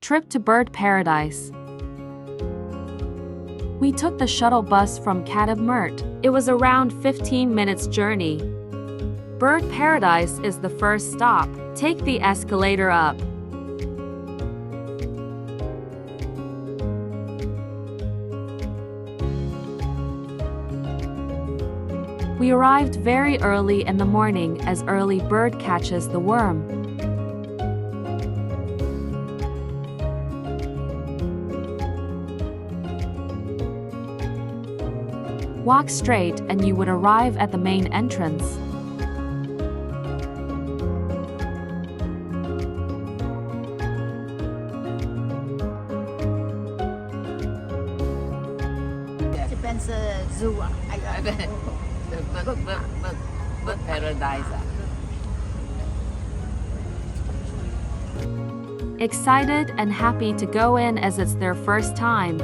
Trip to Bird Paradise. We took the shuttle bus from Mert. It was around 15 minutes journey. Bird Paradise is the first stop. Take the escalator up. We arrived very early in the morning as early bird catches the worm. Walk straight and you would arrive at the main entrance. Depends zoo. Bird paradise. Excited and happy to go in as it's their first time.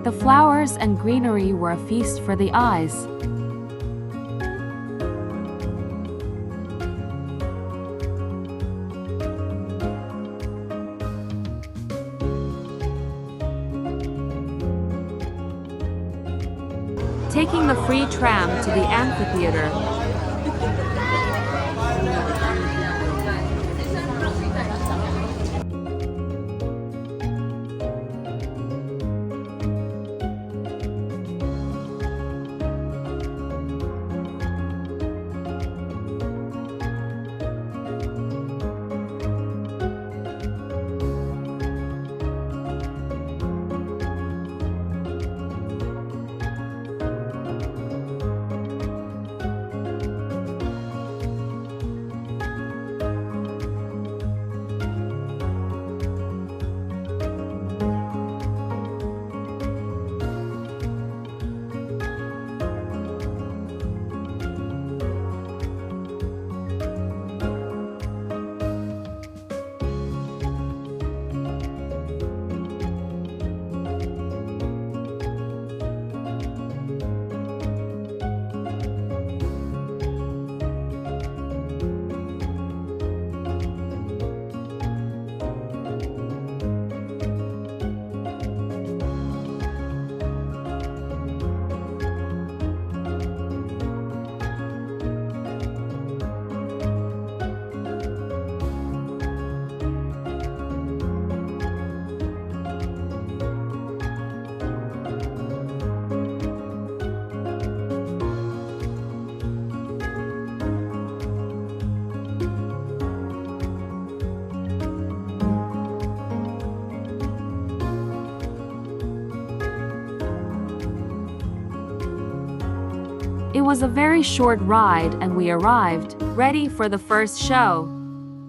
The flowers and greenery were a feast for the eyes. Taking the free tram to the amphitheater. It was a very short ride and we arrived, ready for the first show.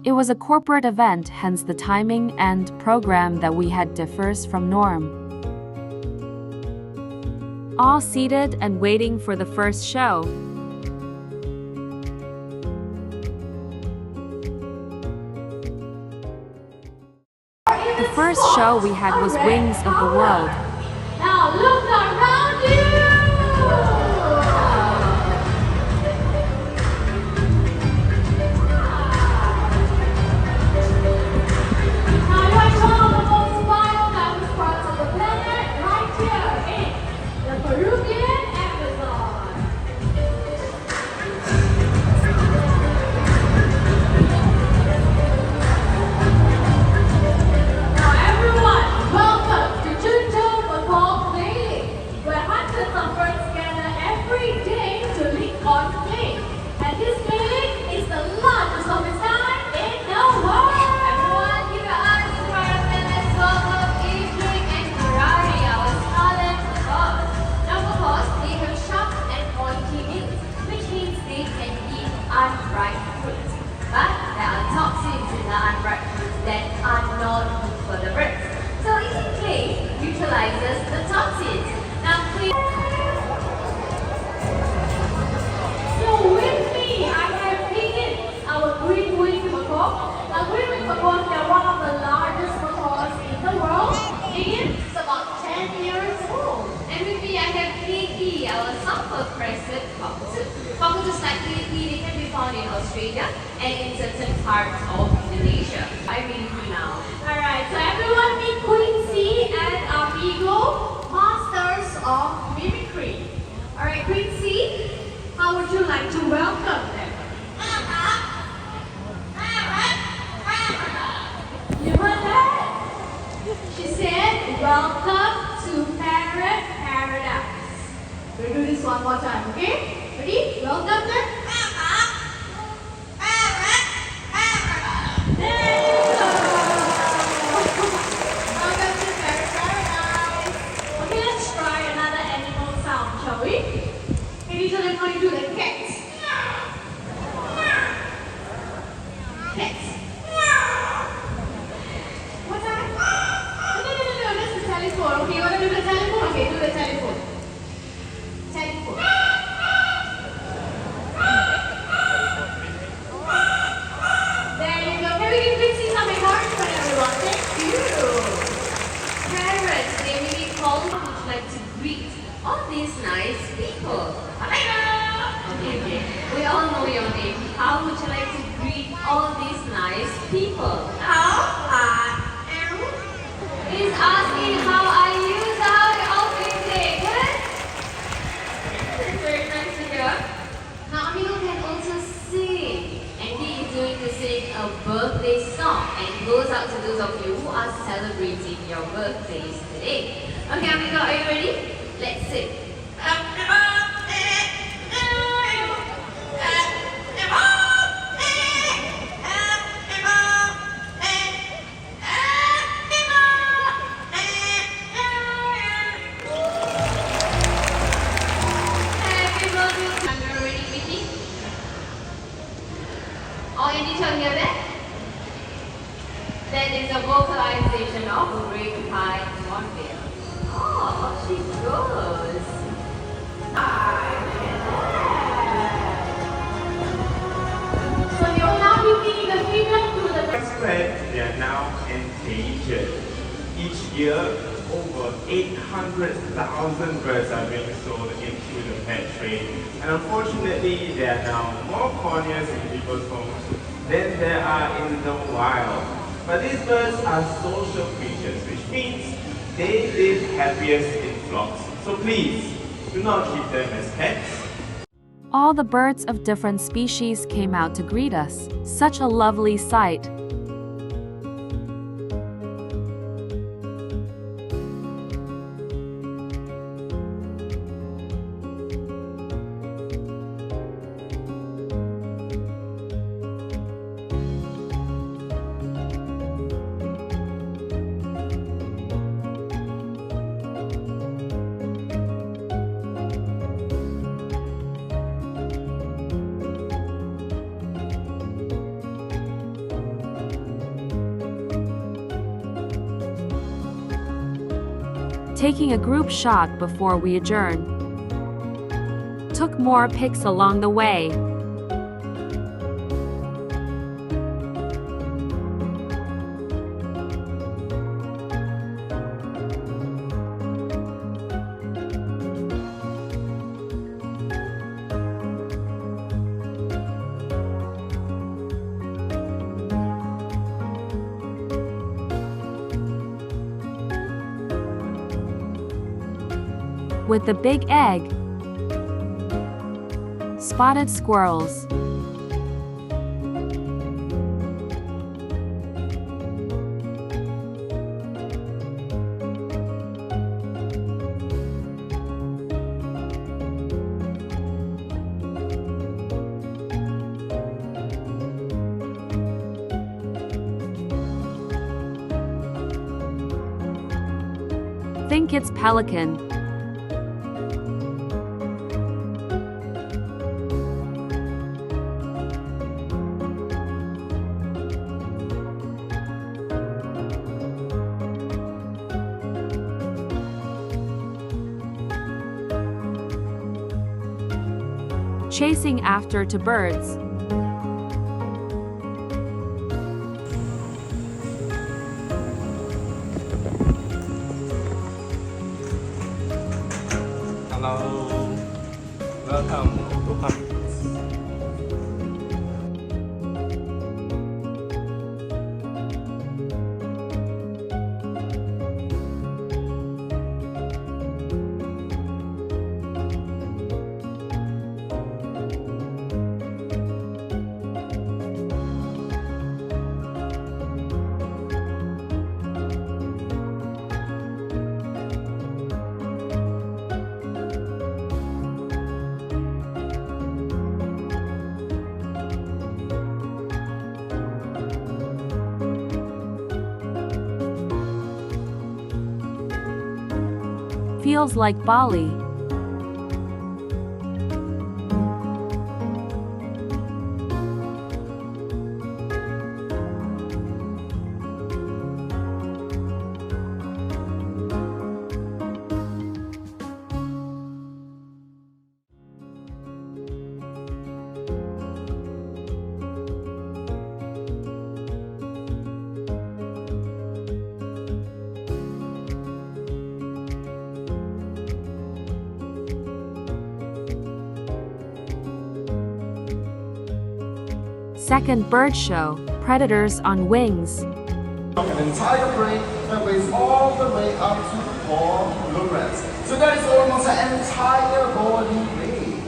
It was a corporate event, hence the timing and program that we had differs from norm. All seated and waiting for the first show. The first show we had was Wings of the World. Now look around you! Cockatoos like Lily, they can be found in Australia and in certain parts of Indonesia. I really do now. like to welcome them? You heard that? She said, welcome to parrot paradise. We'll do this one more time, okay? Ready? Welcome them. There you go. Welcome to parrot paradise. Okay, let's try another animal sound, shall we? Maybe so they're going to do the cat. Cat. What's that? No, that's the telephone. Okay, you want to do the telephone? Okay, do the telephone. Telephone. There you go. Can we give Trixie some encouragement, everyone? Thank you. Parrots, they may be called which like to greet all these nice people. Okay. We all know your name. How would you like to greet all these nice people? How I am. He's asking how are you? So how are you all doing today? Good? That's very nice to hear. Now Amino can also sing. And he is going to sing a birthday song. And it goes out to those of you who are celebrating your birthdays today. Okay, Amino, are you ready? Let's sing. Oh, you need to hear that? That is a vocalization of great high Monday. Oh, she goes. So you will now be seeing the freedom to the They are now endangered. Each year, over 800,000 birds are being sold into the pet trade. And unfortunately, there are now more corneas in people's homes than there are in the wild. But these birds are social creatures, which means they live happiest in flocks. So please, do not keep them as pets. All the birds of different species came out to greet us. Such a lovely sight. Taking a group shot before we adjourn. Took more pics along the way. With the big egg, spotted squirrels, think it's pelican. Chasing after to birds. Hello, welcome to come. feels like Bali. Second bird show, predators on wings. An entire parade that goes all the way up to Paul Lawrence. So that is almost an entire body weight.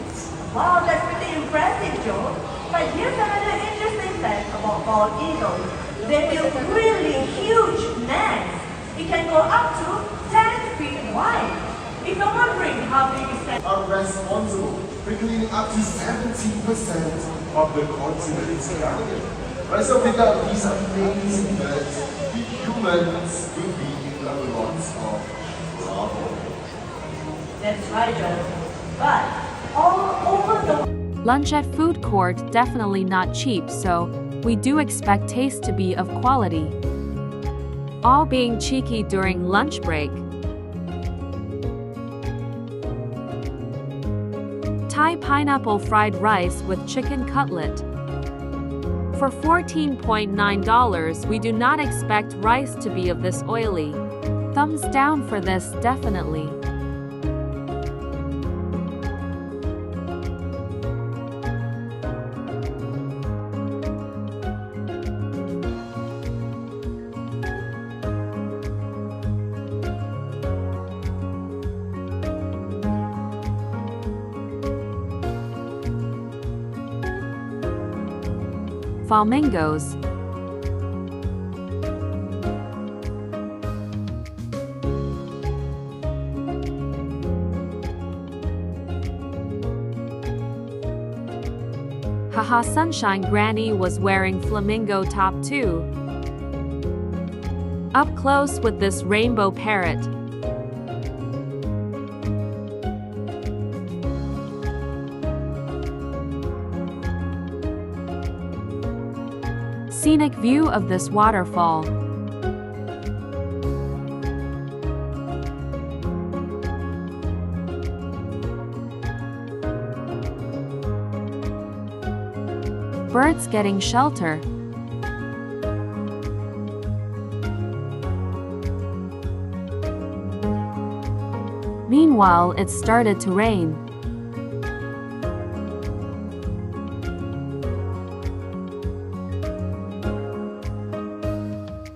Wow, that's pretty impressive, Joe. But here's another interesting fact about bald eagles. They build really huge nests. It can go up to 10 feet wide. If you're wondering how big is that, Are responsible for cleaning up to 70% of the continent's area. Right, so without these amazing birds, the humans will be in a lot of trouble. that's right, Joe. But all over the Lunch at food court definitely not cheap, so we do expect taste to be of quality. All being cheeky during lunch break. Thai pineapple fried rice with chicken cutlet. For $14.9, we do not expect rice to be of this oily. Thumbs down for this, definitely. Flamingos. Haha, Sunshine Granny was wearing flamingo top too. Up close with this rainbow parrot. Scenic view of this waterfall. Birds getting shelter. Meanwhile, it started to rain.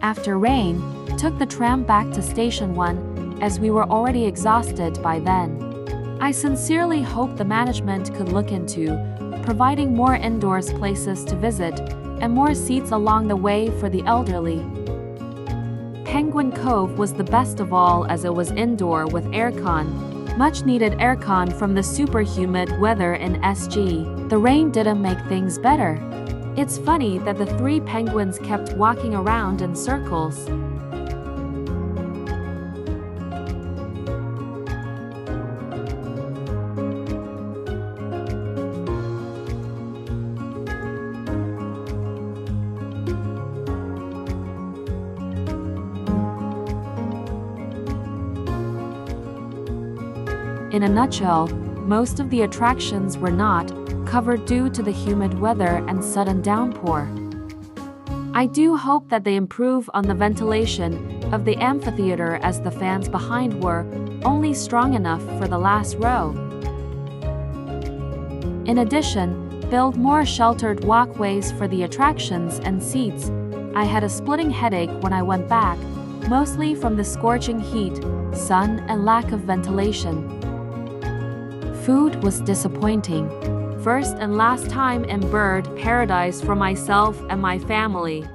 After rain, took the tram back to Station 1, as we were already exhausted by then. I sincerely hope the management could look into providing more indoors places to visit and more seats along the way for the elderly. Penguin Cove was the best of all as it was indoor with aircon. Much needed aircon from the super humid weather in SG. The rain didn't make things better. It's funny that the three penguins kept walking around in circles. In a nutshell, most of the attractions were not covered due to the humid weather and sudden downpour. I do hope that they improve on the ventilation of the amphitheater as the fans behind were only strong enough for the last row. In addition, build more sheltered walkways for the attractions and seats. I had a splitting headache when I went back, mostly from the scorching heat, sun, and lack of ventilation. Food was disappointing. First and last time in bird paradise for myself and my family.